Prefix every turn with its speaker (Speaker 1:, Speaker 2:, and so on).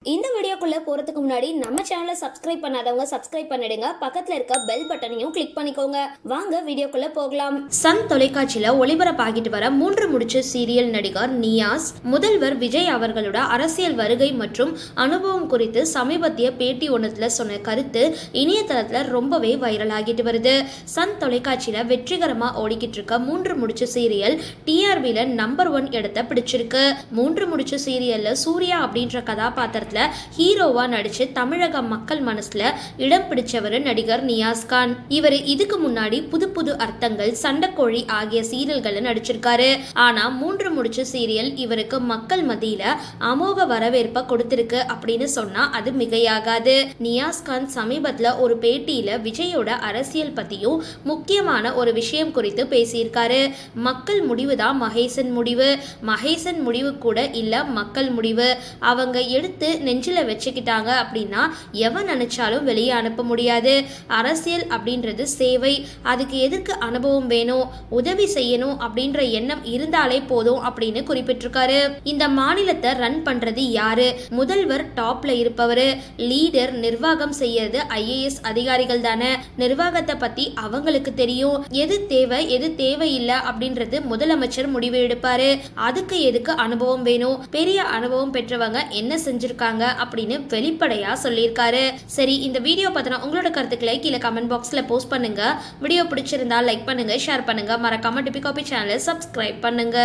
Speaker 1: இந்த வீடியோக்குள்ள போறதுக்கு முன்னாடி நம்ம சேனலை சப்ஸ்கிரைப் பண்ணாதவங்க சப்ஸ்கிரைப் பண்ணிடுங்க, பக்கத்துல இருக்க பெல் பட்டனையும் கிளிக் பண்ணிக்கோங்க. வாங்க வீடியோக்குள்ள போகலாம். சன் தொலைக்காட்சியில ஒளிபரப்பாகிட்டு வர 3 முடிச்சு சீரியல் நடிகர் நியாஸ் முதல்வர் விஜய் அவர்களோட அரசியல் வருகை மற்றும் அனுபவம் குறித்து சமீபத்திய பேட்டி ஒன்றுல சொன்ன கருத்து இணையதளத்துல ரொம்பவே வைரல் ஆகிட்டு வருது. சன் தொலைக்காட்சியில வெற்றிகரமா ஓடிக்கிட்டு இருக்க 3 முடிச்சு சீரியல் டிஆர்பில நம்பர் 1 இடத்தை பிடிச்சிருக்கு. 3 முடிச்சு சீரியல்ல சூர்யா அப்படின்ற கதாபாத்திரத்தை ஹீரோவா நடிச்சு தமிழக மக்கள் மனசுல இடம் பிடிச்சவர் நடிகர் நியாஸ் கான். இவர் இதுக்கு முன்னாடி புது புது அர்த்தங்கள், சண்டைக்கோழி ஆகிய சீரியல்களை நடிச்சிருக்காரு. ஆனா 3 முடிச்சு சீரியல் இவருக்கு மக்கள் மத்தியில அமோக வரவேற்பை கொடுத்திருக்கு அப்படின்னு சொன்னா அது மிகையாகாது. நியாஸ் கான் சமீபத்துல ஒரு பேட்டியில விஜயோட அரசியல் பத்தியும் முக்கியமான ஒரு விஷயம் குறித்து பேசியிருக்காரு. மக்கள் முடிவு தான் மகேசன் முடிவு, மகேசன் முடிவு கூட இல்ல மக்கள் முடிவு. அவங்க எடுத்து நெஞ்சில வச்சுக்கிட்டாங்க அப்படின்னா எவன் நினைச்சாலும் வெளியே அனுப்ப முடியாது. அரசியல் அப்படின்றது சேவை, அதுக்கு எதுக்கு அனுபவம் வேணும், உதவி செய்யணும் அப்படின்ற எண்ணம் இருந்தாலே போதும் அப்படின்னு குறிப்பிட்டிருக்காரு. இந்த மாநிலத்தை ரன் பண்றது யாரு? முதல்வர் டாப்ல இருப்பவரு, லீடர் நிர்வாகம் செய்யறது IAS அதிகாரிகள் தானே. நிர்வாகத்தை பத்தி அவங்களுக்கு தெரியும். எது தேவை எது தேவையில்லை அப்படின்றது முதலமைச்சர் முடிவு எடுப்பாரு. அதுக்கு எதுக்கு அனுபவம் வேணும்? பெரிய அனுபவம் பெற்றவங்க என்ன செஞ்சிருக்காங்க அப்படின்னு வெளிப்படையா சொல்லியிருக்காரு. சரி, இந்த வீடியோ பத்தின உங்களோட கருத்துக்களை கீழே கமெண்ட் பாக்ஸ்ல போஸ்ட் பண்ணுங்க. வீடியோ பிடிச்சிருந்தா லைக் பண்ணுங்க, ஷேர் பண்ணுங்க, மறக்காம டிபி காபி சேனலை சப்ஸ்கிரைப் பண்ணுங்க.